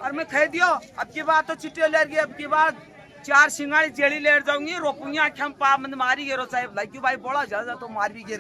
और मैं कह दियो अब की बात तो चिट्ठी ले गई, अब की बात 4 सिंगाड़ी जेड़ी ले जाऊंगी, रोपूंगी आँखें पा मन मारी गेरो साहब लाइक्यू भाई बोला जा तो मार भी गे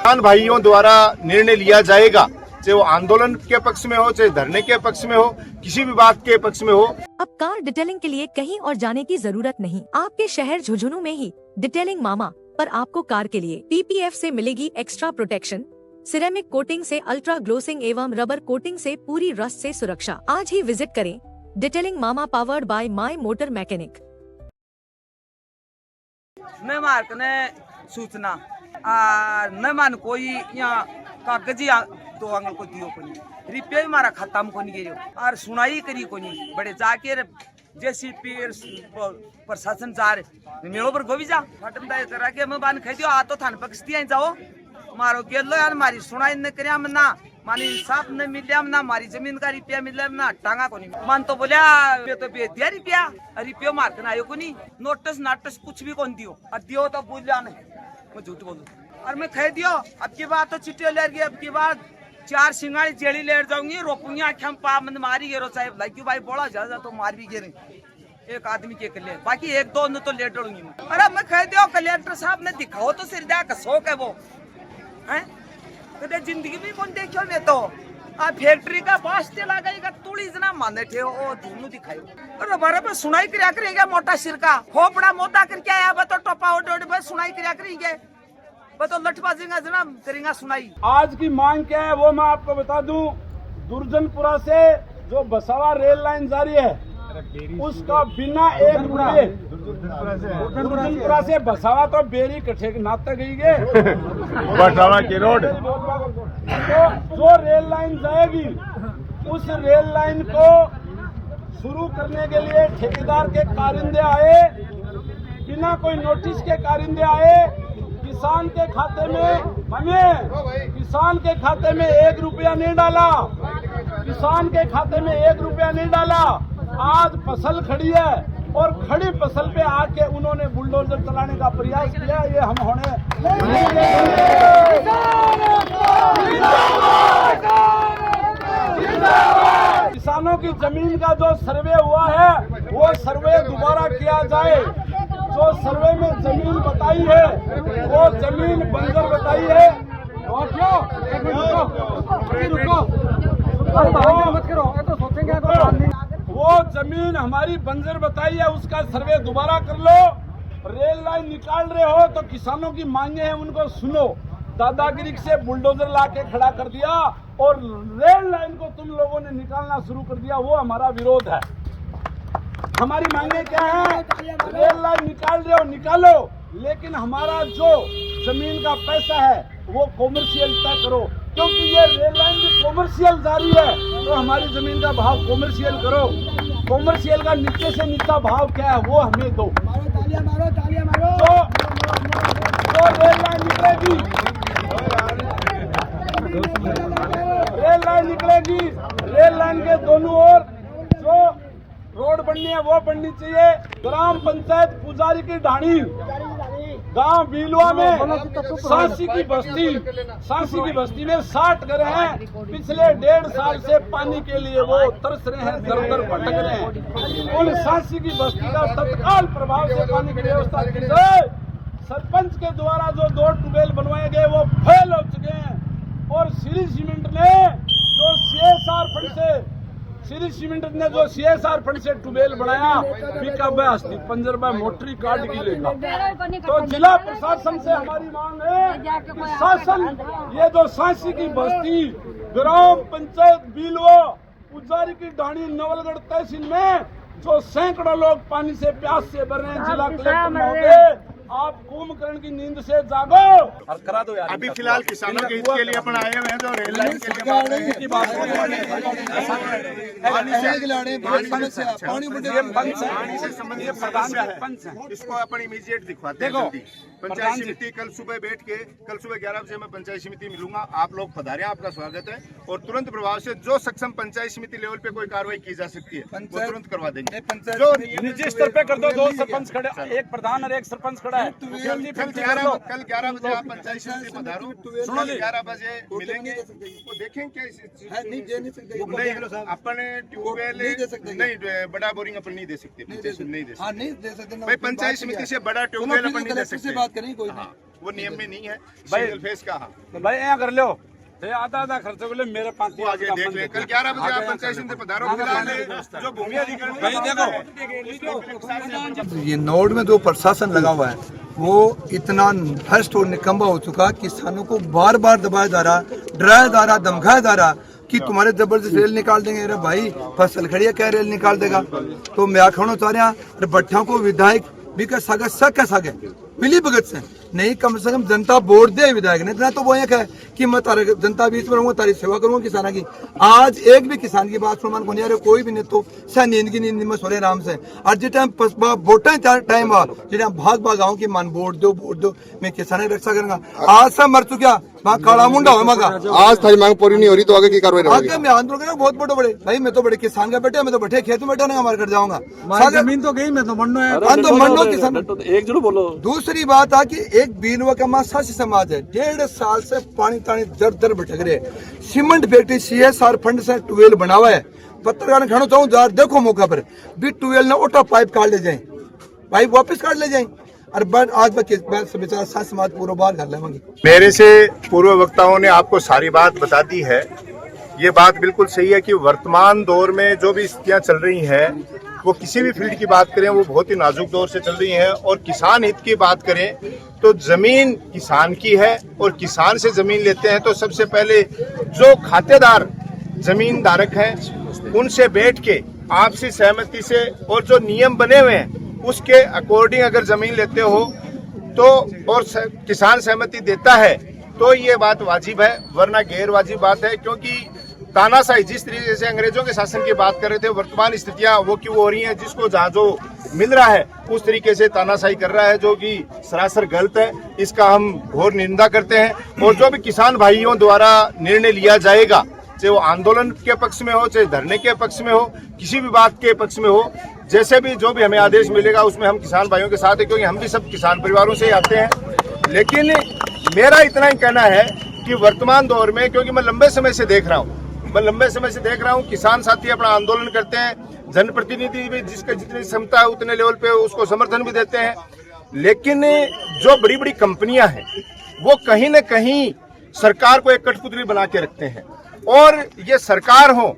किसान भाइयों द्वारा निर्णय लिया जाएगा, चाहे वो आंदोलन के पक्ष में हो, चाहे धरने के पक्ष में हो, किसी भी बात के पक्ष में हो। अब कार डिटेलिंग के लिए कहीं और जाने की जरूरत नहीं। आपके शहर झुंझुनू में ही डिटेलिंग मामा पर आपको कार के लिए PPF से मिलेगी एक्स्ट्रा प्रोटेक्शन, सिरेमिक कोटिंग से अल्ट्रा ग्लोसिंग एवं रबर कोटिंग से पूरी रस्ट से सुरक्षा। आज ही विजिट करें detailing mama, powered by my motor mechanic. मैं मार्क ने सूचना न मान कोई यहाँ कागजी तो आंगल को दियो कोनी, रिपेयर मारा खत्म कोनी गिरो और सुनाई करी कोनी, बड़े जाके जेसीपी प्रशासन जा रहे मेलो पर गोभी जा फटम दाय करा के मैं बान खै दियो आ तो थान पकस्ती जाओ मारो गेलो यार मारी सुनाई न करया मना मानी इंसाफ न मिलया ना, मारी जमीन का रिपेयर मिलया ना, टांगा कोनी मान तो बोलिया ये तो बे दिया रिपेयर मार के आयो कोनी, नोटिस नाटस कुछ भी कोन दियो और दियो तो बोलिया नहीं, मैं झूठ बोलूं और मैं कह दियो अब की बात तो चिट्ठी ले गई, अब की बात 4 सिंगाड़ी जेड़ी ले जाऊंगी, रोपूंगी आँखें पा मन मारी गेरो साहब लाइक्यू भाई बोला जा तो मार भी गे एक आदमी के लिए, बाकी 1-2 न तो ले डरूंगी मैं। अरे मैं कह दियो कलेक्टर साहब ने दिखाओ तो सिर का शौक है वो हैं, कदे जिंदगी में कौन देखियो ने तो आ फैक्ट्री का वास्ते लगाएगा तोड़ी जना माने थे ओ दोनों दिखायो। अरे बारे पे सुनाई करया करेगा मोटा सिर का खोपड़ा मोटा करके आया बतो टोपा ओड बस सुनाई करया करेंगे बतो लठबाजीगा जना करेगा सुनाई। आज की मांग क्या है वो मैं आपको बता दूं, दुर्जनपुरा से जो बसावा रेल लाइन जा रही है उसका बिना 1 रुपये दुर्जनपुरा से बसावा तो बेरी कठे नाते गई गे बसावा की रोड तो जो रेल लाइन जाएगी उस रेल लाइन को शुरू करने के लिए ठेकेदार के कारिंदे आए, बिना कोई नोटिस के कारिंदे आए, किसान के खाते में 1 रुपया नहीं डाला, किसान के खाते में 1 रुपया नहीं डाला। आज फसल खड़ी है और खड़ी फसल पे आके उन्होंने बुलडोजर चलाने का प्रयास किया, ये हम होने किसानों की जमीन का जो सर्वे हुआ है वो सर्वे दोबारा किया जाए। जो सर्वे में जमीन बताई है वो जमीन बंजर बताई है और वो जमीन हमारी बंजर बताई है, उसका सर्वे दोबारा कर लो। रेल लाइन निकाल रहे हो तो किसानों की मांगे हैं उनको सुनो। दादागिरी से बुलडोजर लाके खड़ा कर दिया और रेल लाइन को तुम लोगों ने निकालना शुरू कर दिया, वो हमारा विरोध है। हमारी मांगे क्या है, रेल लाइन निकाल रहे हो निकालो, लेकिन हमारा जो जमीन का पैसा है वो कॉमर्शियल तय करो, क्योंकि ये रेल लाइन भी कॉमर्शियल जा रही है तो हमारी जमीन का भाव कॉमर्शियल करो। कॉमर्शियल का नीचे से नीचा भाव क्या है वो हमें दो। तो रेल लाइन निकलेगी, रेल लाइन के दोनों ओर जो रोड बननी है वो बननी चाहिए। ग्राम पंचायत पुजारी की ढाणी, गांव बीलुआ में सांसी की बस्ती में 60 घर हैं। पिछले 1.5 साल से पानी के लिए वो तरस रहे हैं, दर भटक रहे हैं। उन सांसी की बस्ती का तत्काल प्रभाव से पानी की व्यवस्था की जाए। सरपंच के द्वारा जो 2 ट्यूबवेल बनवाए गए वो फेल हो चुके हैं और श्री सीमेंट ने जो CSR फंड से ट्यूबवेल बनाया पिकअप हस्ती पंजर में मोटरी काट की लेगा। तो जिला प्रशासन से हमारी मांग है कि शासन ये जो सांसी की बस्ती, ग्राम पंचायत बीलुआ, पुजारी की ढाणी, नवलगढ़ तहसील में जो सैकड़ों लोग पानी से प्यास से भर रहे हैं, जिला कलेक्टर महोदय आप कुंभकर्ण की नींद से जागो और करा दो यार। अभी फिलहाल किसानों के हित के लिए अपन आए हुए हैं, जो रेल लाइन के लिए बात रहे हैं। पानी से संबंधित समस्या है, इसको अपन इमीडिएट दिखवाते हैं। पंचायत समिति कल सुबह बैठ के, कल सुबह 11 बजे मैं पंचायत समिति मिलूंगा, आप लोग पधारें, आपका स्वागत है। और तुरंत प्रभाव से जो सक्षम पंचायत समिति लेवल पे कोई कार्रवाई की जा सकती है वो तुरंत करवा देंगे। जो निजी स्तर पे कर दो, 2 सरपंच खड़े, एक प्रधान और एक सरपंच खड़ा है। कल 11 बजे आप पंचायत समिति पधारो, सुनो 11 बजे मिलेंगे, वो देखेंगे क्या अपन ट्यूबवेल नहीं, बड़ा बोरिंग अपन नहीं दे सकते, नहीं दे सकते भाई। पंचायत समिति से बड़ा ट्यूबवेल अपन नहीं दे सकते, वो नियम में नहीं है सिंगल फेस का। भाई यहाँ कर लो, आधा खर्चे को ले मेरे 5 आगे देख ले। कल 11 बजे आप पंचायत समिति पधारो। जो भूमि अधिकारी देखो, ये नोड में जो प्रशासन लगा हुआ है वो इतना भ्रष्ट और निकम्मा हो चुका, किसानों को बार बार दबाया जा रहा, डराया जा रहा, धमकाया जा रहा कि तुम्हारे जबरदस्त रेल निकाल देंगे। अरे भाई फसल खड़ी है, क्या रेल निकाल देगा? तो मैं आखिर चाह रहा और भट्टा को विधायक भी कर सके मिली भगत से नहीं, कम से कम जनता वोट दे विधायक ने, इतना तो वो एक है कि मैं तारे जनता बीच में रहूंगा, तारी सेवा करूंगा किसाना की। आज एक भी किसान की बात प्रमाण को नहीं आ रहे, कोई भी नहीं, तो सह नींद की नींद में सो रहे आराम से। और जिस टाइम वोटा टाइम आ, जिस टाइम भाग गाँव की मान वोट दो, मैं किसान की रक्षा करूंगा। आज सब मर चुका, वहाँ काला मुंडा हो मगा। आज थारी मांग पूरी नहीं हो रही तो आगे की कार्रवाई रहेगी? आगे मैं आंदोलन करूंगा बहुत बड़े भाई, मैं तो बड़े किसान का बेटे, मैं तो बैठे खेत में बैठा नहीं, हमारे घर जाऊंगा। जमीन तो गई, मैं तो मंडो किसान। एक जरूर बोलो। दूसरी बात है कि एक बीनवा का सासी समाज है, 1.5 साल से पानी तानी दर दर भटक रहे। सीमेंट फैक्ट्री CSR फंड से ट्यूबवेल बनावा है, पत्रकार खाना चाहूँ जार देखो मौका पर भी ट्यूबवेल ने ओटा पाइप काट ले जाए, पाइप वापस काट ले जाए। और आज बेचारा सास समाज पूरा बाहर कर लेंगे। मेरे से पूर्व वक्ताओं ने आपको सारी बात बता दी है। ये बात बिल्कुल सही है कि वर्तमान दौर में जो भी स्थितियां चल रही हैं, वो किसी भी फील्ड की बात करें वो बहुत ही नाजुक दौर से चल रही है। और किसान हित की बात करें तो जमीन किसान की है, और किसान से जमीन लेते हैं तो सबसे पहले जो खातेदार जमीन धारक हैं उनसे बैठ के आपसी सहमति से और जो नियम बने हुए हैं उसके अकॉर्डिंग अगर जमीन लेते हो तो, और किसान सहमति देता है तो ये बात वाजिब है, वरना गैर वाजिब बात है। क्योंकि तानाशाही जिस तरीके से अंग्रेजों के शासन की बात कर रहे थे, वर्तमान स्थितियां वो क्यों हो रही हैं, जिसको जहाँ जो मिल रहा है उस तरीके से तानाशाही कर रहा है, जो कि सरासर गलत है। इसका हम घोर निंदा करते हैं। और जो भी किसान भाइयों द्वारा निर्णय लिया जाएगा, चाहे वो आंदोलन के पक्ष में हो, चाहे धरने के पक्ष में हो, किसी भी बात के पक्ष में हो, जैसे भी जो भी हमें आदेश मिलेगा उसमें हम किसान भाइयों के साथ हैं, क्योंकि हम भी सब किसान परिवारों से ही आते हैं। लेकिन मेरा इतना ही कहना है कि वर्तमान दौर में, क्योंकि मैं लंबे समय से देख रहा हूँ, किसान साथी अपना आंदोलन करते हैं, जनप्रतिनिधि भी जिसका जितनी क्षमता है उतने लेवल पे उसको समर्थन भी देते हैं। लेकिन जो बड़ी बड़ी कंपनियां हैं वो कहीं न कहीं सरकार को एक कठपुतली बना के रखते हैं। और ये सरकार हो,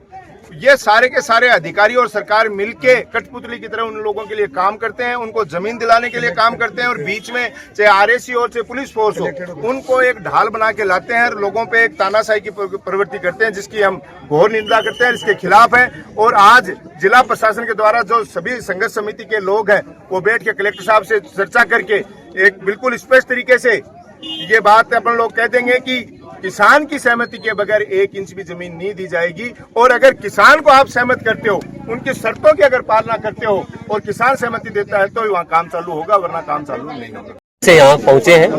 ये सारे के सारे अधिकारी और सरकार मिलके कठपुतली की तरह उन लोगों के लिए काम करते हैं, उनको जमीन दिलाने के लिए काम करते हैं। और बीच में चाहे RSC और चाहे पुलिस फोर्स हो, उनको एक ढाल बना के लाते हैं और लोगों पे एक तानाशाही की प्रवृत्ति करते हैं, जिसकी हम घोर निंदा करते हैं, इसके खिलाफ है। और आज जिला प्रशासन के द्वारा जो सभी संघर्ष समिति के लोग हैं वो बैठ के कलेक्टर साहब से चर्चा करके एक बिल्कुल स्पष्ट तरीके से ये बात अपन लोग कह देंगे कि किसान की सहमति के बगैर 1 इंच भी जमीन नहीं दी जाएगी। और अगर किसान को आप सहमत करते हो, उनकी शर्तों की अगर पालना करते हो और किसान सहमति देता है तो वहाँ काम चालू होगा, वरना काम चालू नहीं होगा। से यहाँ पहुँचे हैं,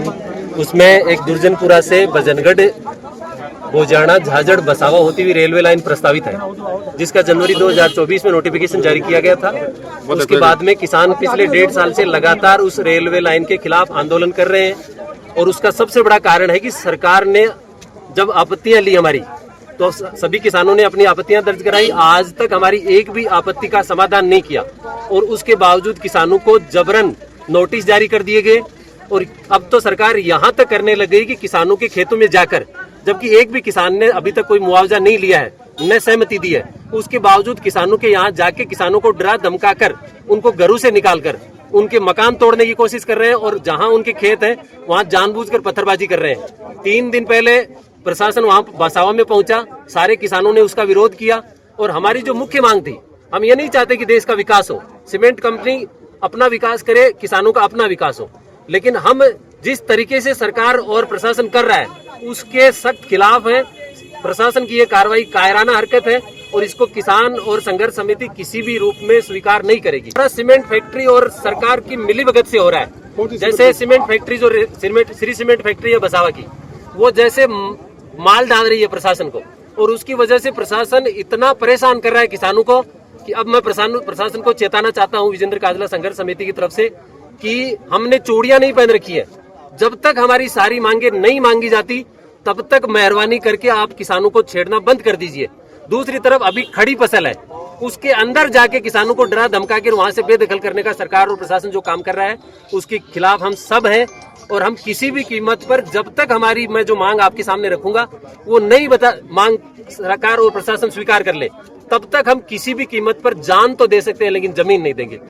उसमें एक दुर्जनपुरा से बजनगढ़ बोजाना झाझड़ बसावा होती हुई रेलवे लाइन प्रस्तावित है, जिसका जनवरी 2024 में नोटिफिकेशन जारी किया गया था। उसके बाद में किसान पिछले 1.5 साल से लगातार उस रेलवे लाइन के खिलाफ आंदोलन कर रहे हैं। और उसका सबसे बड़ा कारण है कि सरकार ने जब आपत्तियां ली हमारी, तो सभी किसानों ने अपनी आपत्तियां दर्ज कराई। आज तक हमारी एक भी आपत्ति का समाधान नहीं किया, और उसके बावजूद किसानों को जबरन नोटिस जारी कर दिए गए। और अब तो सरकार यहाँ तक करने लग गई कि किसानों के खेतों में जाकर, जबकि एक भी किसान ने अभी तक कोई मुआवजा नहीं लिया है, न सहमति दी है, उसके बावजूद किसानों के यहाँ जाके किसानों को डरा धमका कर, उनको घरों से निकाल कर उनके मकान तोड़ने की कोशिश कर रहे हैं। और जहां उनके खेत हैं वहां जानबूझकर पत्थरबाजी कर रहे हैं। 3 दिन पहले प्रशासन वहां बसावा में पहुंचा, सारे किसानों ने उसका विरोध किया। और हमारी जो मुख्य मांग थी, हम ये नहीं चाहते कि देश का विकास हो, सीमेंट कंपनी अपना विकास करे, किसानों का अपना विकास हो। लेकिन हम जिस तरीके से सरकार और प्रशासन कर रहा है उसके सख्त खिलाफ है। प्रशासन की ये कार्रवाई कायराना हरकत है और इसको किसान और संघर्ष समिति किसी भी रूप में स्वीकार नहीं करेगी। सीमेंट फैक्ट्री और सरकार की मिलीभगत से हो रहा है। जैसे सीमेंट फैक्ट्री जो श्री सीमेंट फैक्ट्री है बसावा की, वो जैसे माल डाल रही है प्रशासन को, और उसकी वजह से प्रशासन इतना परेशान कर रहा है किसानों को कि अब मैं प्रशासन को चेताना चाहता हूं विजेंद्र काजला संघर्ष समिति की तरफ से कि हमने चूड़ियां नहीं पहन रखी है। जब तक हमारी सारी मांगे नहीं मांगी जाती तब तक मेहरबानी करके आप किसानों को छेड़ना बंद कर दीजिए। दूसरी तरफ अभी खड़ी फसल है, उसके अंदर जाके किसानों को डरा धमका कर वहां से बेदखल करने का सरकार और प्रशासन जो काम कर रहा है उसके खिलाफ हम सब हैं। और हम किसी भी कीमत पर, जब तक हमारी मैं जो मांग आपके सामने रखूंगा वो नहीं मांग सरकार और प्रशासन स्वीकार कर ले, तब तक हम किसी भी कीमत पर जान तो दे सकते हैं लेकिन जमीन नहीं देंगे।